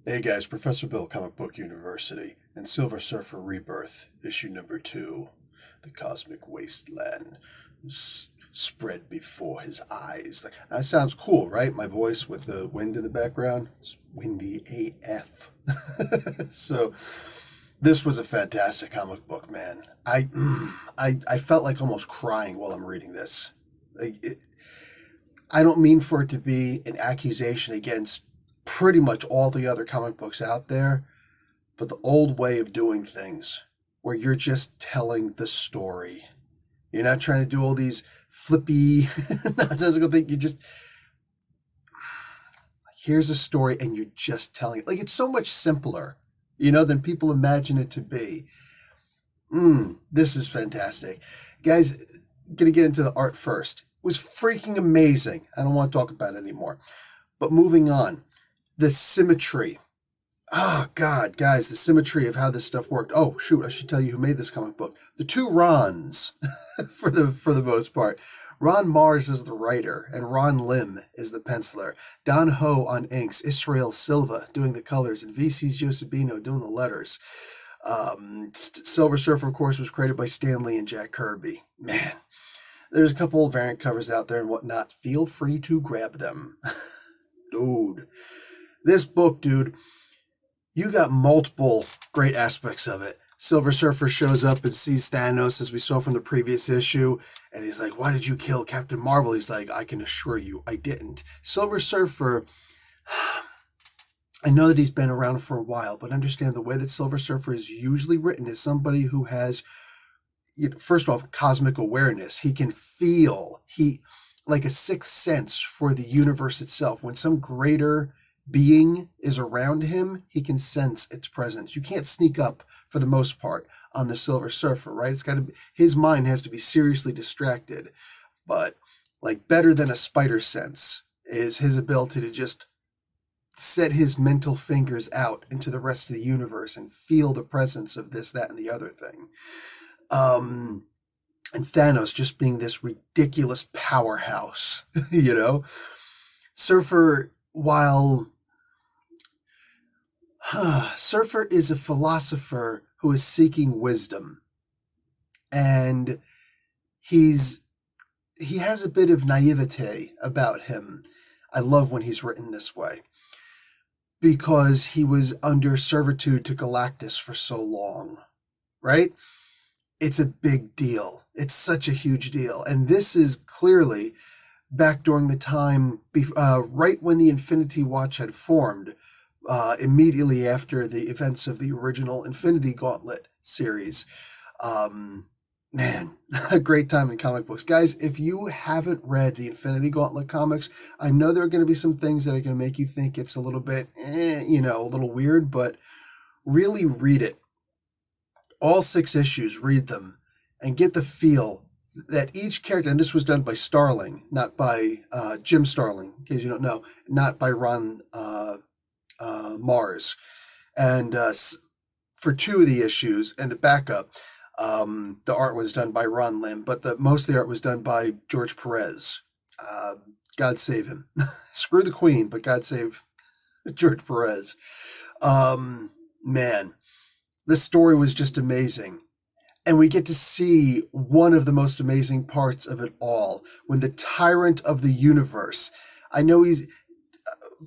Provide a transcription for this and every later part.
Hey guys, Professor Bill, Comic Book University, and Silver Surfer Rebirth, issue number 2. The cosmic wasteland spread before his eyes. That sounds cool, right? My voice with the wind in the background. It's windy AF. So, this was a fantastic comic book, man. I felt like almost crying while I'm reading this. I don't mean for it to be an accusation against pretty much all the other comic books out there, but the old way of doing things, where you're just telling the story. You're not trying to do all these flippy, nonsensical things. You just, here's a story and you're just telling it. Like, it's so much simpler, than people imagine it to be. This is fantastic. Guys, gonna get into the art first. It was freaking amazing. I don't want to talk about it anymore. But moving on. The symmetry. Oh, God, guys, the symmetry of how this stuff worked. Oh, shoot, I should tell you who made this comic book. The two Rons, for the most part. Ron Mars is the writer, and Ron Lim is the penciler. Don Ho on inks, Israel Silva doing the colors, and VC's Josebino doing the letters. Silver Surfer, of course, was created by Stan Lee and Jack Kirby. Man, there's a couple of variant covers out there and whatnot. Feel free to grab them. Dude. This book, dude, you got multiple great aspects of it. Silver Surfer shows up and sees Thanos, as we saw from the previous issue, and he's like, "Why did you kill Captain Mar-vell?" He's like, "I can assure you, I didn't." Silver Surfer, I know that he's been around for a while, but understand the way that Silver Surfer is usually written is somebody who has, first off, cosmic awareness. He can feel, like a sixth sense for the universe itself. When some greater being is around him, he can sense its presence. You can't sneak up, for the most part, on the Silver Surfer, right? It's got to be, his mind has to be seriously distracted. But like, better than a spider sense is his ability to just set his mental fingers out into the rest of the universe and feel the presence of this, that, and the other thing. And Thanos just being this ridiculous powerhouse, Surfer, while Surfer is a philosopher who is seeking wisdom, and he has a bit of naivete about him. I love when he's written this way, because he was under servitude to Galactus for so long, right? It's a big deal. It's such a huge deal. And this is clearly back during the time, right when the Infinity Watch had formed, immediately after the events of the original Infinity Gauntlet series. Man, a great time in comic books. Guys, if you haven't read the Infinity Gauntlet comics, I know there are going to be some things that are going to make you think it's a little bit, a little weird, but really read it. All 6 issues, read them, and get the feel that each character, and this was done by Starling, not by Jim Starling, in case you don't know, not by Ron Mars. And for 2 of the issues and the backup, the art was done by Ron Lim, but most of the art was done by George Perez. God save him. Screw the Queen, but God save George Perez. Man, this story was just amazing. And we get to see one of the most amazing parts of it all, when the tyrant of the universe, I know he's,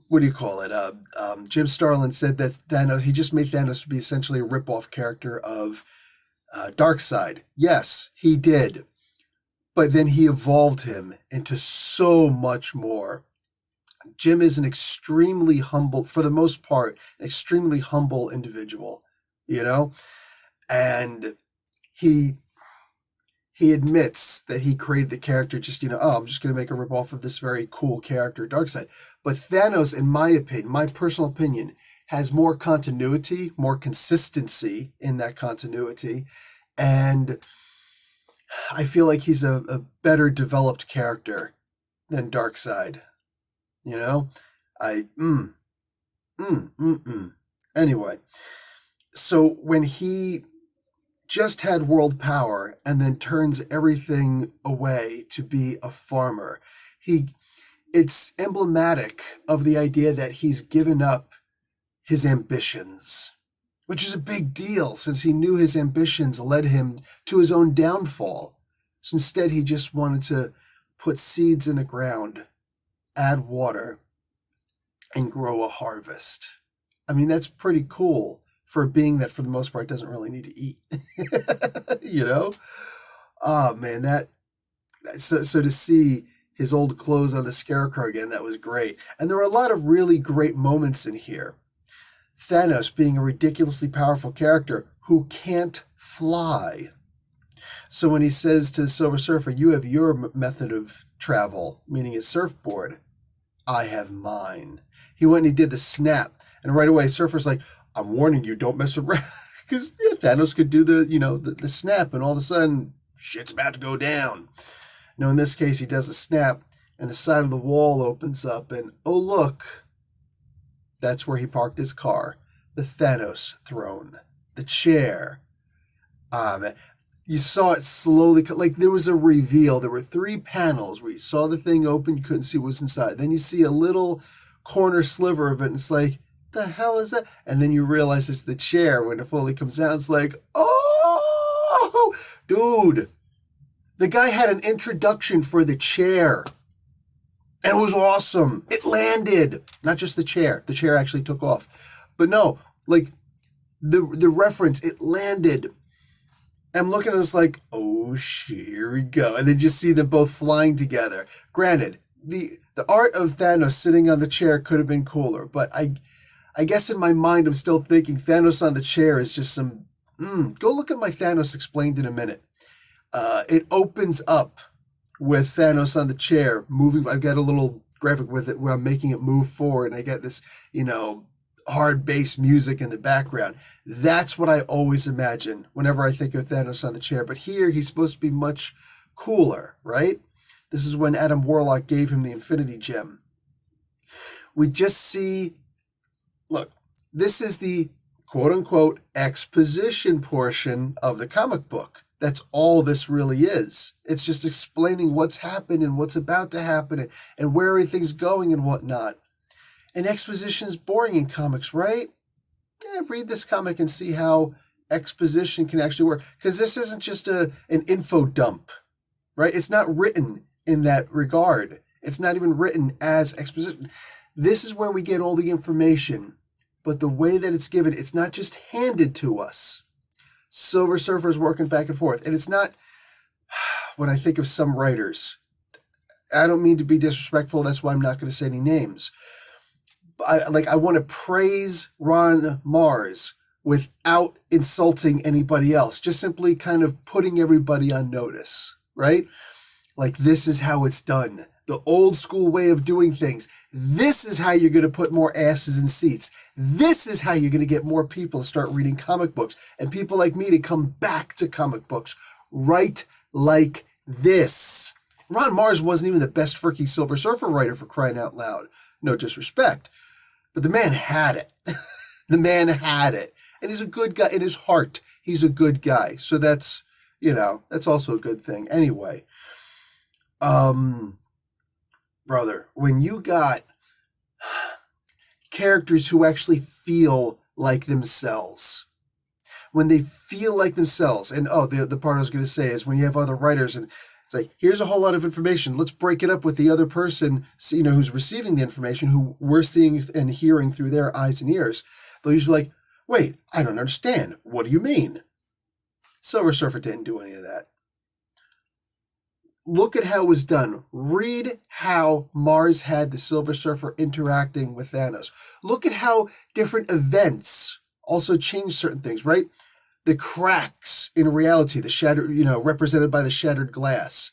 what do you call it? Jim Starlin said that Thanos, he just made Thanos to be essentially a rip-off character of Darkseid. Yes, he did. But then he evolved him into so much more. Jim is an extremely humble, for the most part, an extremely humble individual, and he admits that he created the character just, I'm just going to make a rip-off of this very cool character, Darkseid. But Thanos, in my opinion, my personal opinion, has more continuity, more consistency in that continuity, and I feel like he's a better developed character than Darkseid. Anyway, so when he just had world power and then turns everything away to be a farmer, it's emblematic of the idea that he's given up his ambitions, which is a big deal since he knew his ambitions led him to his own downfall. So instead, he just wanted to put seeds in the ground, add water, and grow a harvest. I mean, that's pretty cool for a being that, for the most part, doesn't really need to eat. You know? Oh, man, so to see his old clothes on the Scarecrow again, that was great. And there were a lot of really great moments in here. Thanos being a ridiculously powerful character who can't fly. So when he says to the Silver Surfer, you have your method of travel, meaning his surfboard, I have mine. He went and he did the snap, and right away Surfer's like, I'm warning you, don't mess around. Because Thanos could do the snap, and all of a sudden, shit's about to go down. No, in this case, he does the snap, and the side of the wall opens up, and oh look, that's where he parked his car. The Thanos throne. The chair. Man. You saw it slowly, like there was a reveal. There were 3 panels where you saw the thing open, you couldn't see what was inside. Then you see a little corner sliver of it, and it's like, the hell is that? And then you realize it's the chair. When it fully comes out, it's like, oh, dude. The guy had an introduction for the chair. And it was awesome. It landed. Not just the chair. The chair actually took off. But no, like the reference, it landed. I'm looking at this like, oh, here we go. And then just see them both flying together. Granted, the art of Thanos sitting on the chair could have been cooler, but I guess in my mind I'm still thinking Thanos on the chair is just some, go look at my Thanos Explained in a minute. It opens up with Thanos on the chair moving. I've got a little graphic with it where I'm making it move forward, and I get this, hard bass music in the background. That's what I always imagine whenever I think of Thanos on the chair. But here he's supposed to be much cooler, right? This is when Adam Warlock gave him the Infinity Gem. We just see, look, this is the quote-unquote exposition portion of the comic book. That's all this really is. It's just explaining what's happened and what's about to happen and where everything's going and whatnot. And exposition is boring in comics, right? Yeah, read this comic and see how exposition can actually work. Because this isn't just an info dump, right? It's not written in that regard. It's not even written as exposition. This is where we get all the information. But the way that it's given, it's not just handed to us. Silver Surfer's working back and forth. And it's not, when I think of some writers, I don't mean to be disrespectful, that's why I'm not going to say any names. I want to praise Ron Mars without insulting anybody else, just simply kind of putting everybody on notice, right? Like, this is how it's done. The old school way of doing things. This is how you're going to put more asses in seats. This is how you're going to get more people to start reading comic books and people like me to come back to comic books. Right like this. Ron Mars wasn't even the best freaking Silver Surfer writer, for crying out loud. No disrespect. But the man had it. The man had it. And he's a good guy in his heart. He's a good guy. So that's, that's also a good thing. Anyway, brother, when you got characters who actually feel like themselves, when they feel like themselves, and the part I was going to say is when you have other writers and it's like, here's a whole lot of information. Let's break it up with the other person, who's receiving the information, who we're seeing and hearing through their eyes and ears. They'll usually be like, wait, I don't understand. What do you mean? Silver Surfer didn't do any of that. Look at how it was done. Read how Mars had the Silver Surfer interacting with Thanos. Look at how different events also change certain things, right? The cracks in reality, the shattered, represented by the shattered glass,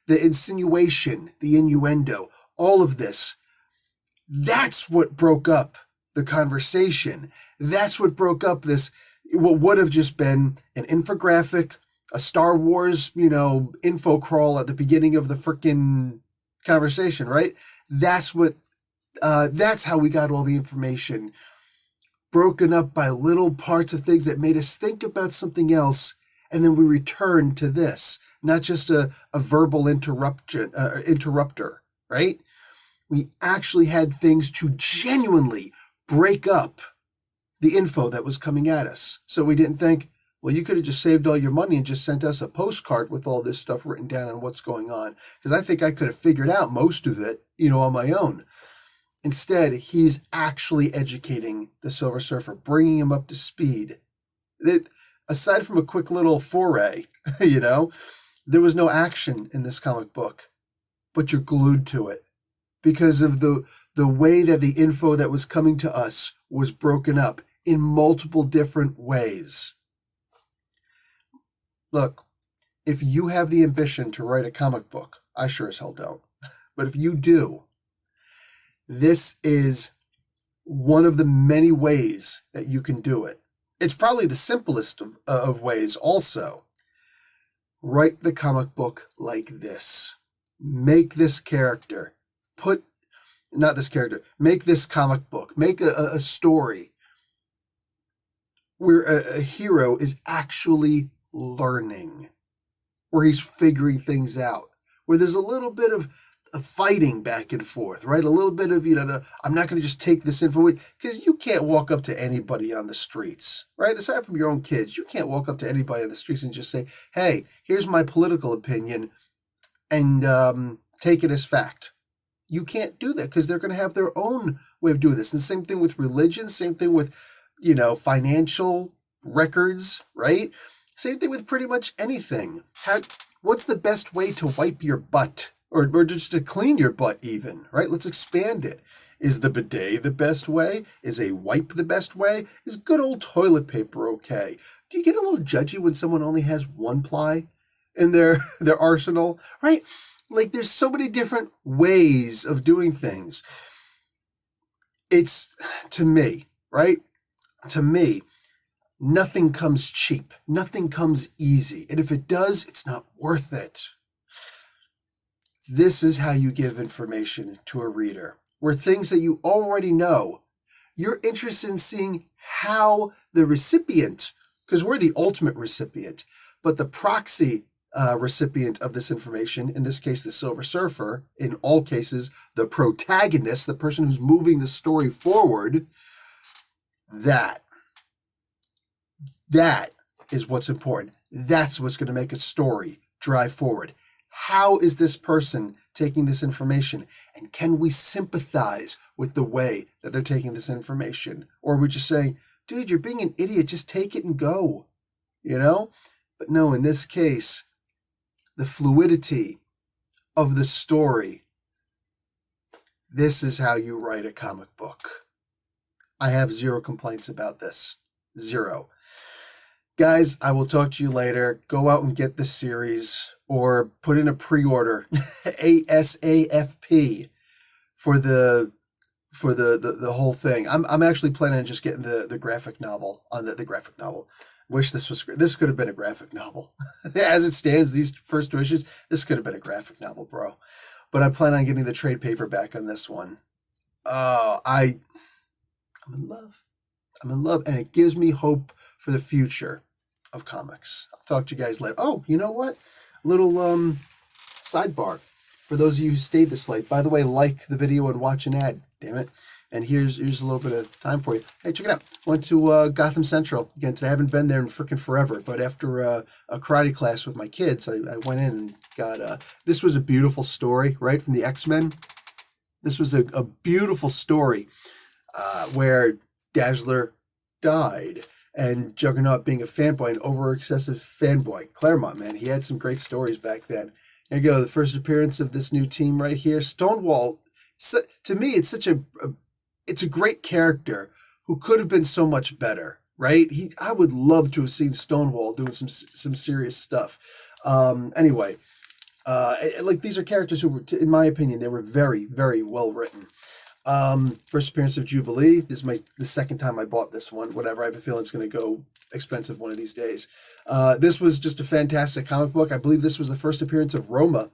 the insinuation, the innuendo, all of this. That's what broke up the conversation. That's what broke up this, what would have just been an infographic, a Star Wars, info crawl at the beginning of the frickin' conversation, right? That's how we got all the information broken up by little parts of things that made us think about something else, and then we returned to this, not just a verbal interrupter, right? We actually had things to genuinely break up the info that was coming at us. So we didn't think, well, you could have just saved all your money and just sent us a postcard with all this stuff written down on what's going on. Because I think I could have figured out most of it, on my own. Instead, he's actually educating the Silver Surfer, bringing him up to speed. Aside from a quick little foray, there was no action in this comic book, but you're glued to it because of the way that the info that was coming to us was broken up in multiple different ways. Look, if you have the ambition to write a comic book, I sure as hell don't, but if you do, this is one of the many ways that you can do it. It's probably the simplest of ways also. Write the comic book like this. Make this character. Make this comic book. Make a story where a hero is actually learning, where he's figuring things out, where there's a little bit of fighting back and forth, right? A little bit of, I'm not going to just take this info, because you can't walk up to anybody on the streets, right? Aside from your own kids, you can't walk up to anybody on the streets and just say, hey, here's my political opinion, and take it as fact. You can't do that because they're going to have their own way of doing this. And the same thing with religion, same thing with, financial records, right? Same thing with pretty much anything. What's the best way to wipe your butt? Or just to clean your butt even, right? Let's expand it. Is the bidet the best way? Is a wipe the best way? Is good old toilet paper okay? Do you get a little judgy when someone only has one ply in their arsenal, right? Like, there's so many different ways of doing things. It's, to me, right? To me, nothing comes cheap. Nothing comes easy. And if it does, it's not worth it. This is how you give information to a reader, where things that you already know, you're interested in seeing how the recipient, because we're the ultimate recipient, but the proxy recipient of this information, in this case, the Silver Surfer, in all cases, the protagonist, the person who's moving the story forward, that is what's important. That's what's going to make a story drive forward. How is this person taking this information? And can we sympathize with the way that they're taking this information? Or are we just saying, dude, you're being an idiot, just take it and go, But no, in this case, the fluidity of the story, this is how you write a comic book. I have zero complaints about this. Zero. Guys, I will talk to you later. Go out and get this series or put in a pre-order, ASAFP, for the whole thing. I'm actually planning on just getting the graphic novel on the graphic novel. Wish this could have been a graphic novel. As it stands, these first two issues, this could have been a graphic novel, bro. But I plan on getting the trade paperback on this one. I'm in love. I'm in love, and it gives me hope for the future of comics. I'll talk to you guys later. Oh, you know what? Little sidebar for those of you who stayed this late. By the way, like the video and watch an ad. Damn it. And here's a little bit of time for you. Hey, check it out. Went to Gotham Central. Again, I haven't been there in freaking forever, but after a karate class with my kids, I went in and got this was a beautiful story, right, from the X-Men. This was a beautiful story where Dazzler died, and Juggernaut, being a fanboy, an over-excessive fanboy. Claremont, man, he had some great stories back then. There you go, the first appearance of this new team right here. Stonewall, to me, it's it's a great character who could have been so much better, right? I would love to have seen Stonewall doing some serious stuff. Anyway, like, these are characters who were, in my opinion, they were very, very well written. First appearance of Jubilee. This is the second time I bought this one. Whatever, I have a feeling it's going to go expensive one of these days. This was just a fantastic comic book. I believe this was the first appearance of Roma.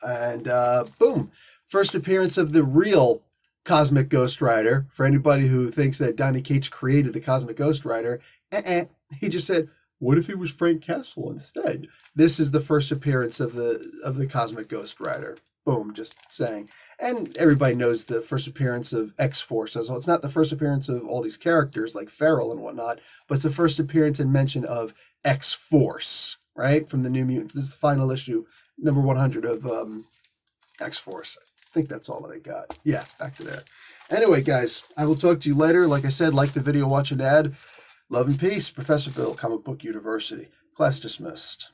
And boom, first appearance of the real Cosmic Ghost Rider. For anybody who thinks that Donny Cates created the Cosmic Ghost Rider, he just said, what if he was Frank Castle instead? This is the first appearance of the Cosmic Ghost Rider. Boom, just saying. And everybody knows the first appearance of X-Force as well. It's not the first appearance of all these characters like Feral and whatnot, but it's the first appearance and mention of X-Force, right? From the New Mutants. This is the final issue, number 100 of X-Force. I think that's all that I got. Yeah, back to there. Anyway, guys, I will talk to you later. Like I said, like the video, watch an ad. Love and peace. Professor Bill, Comic Book University. Class dismissed.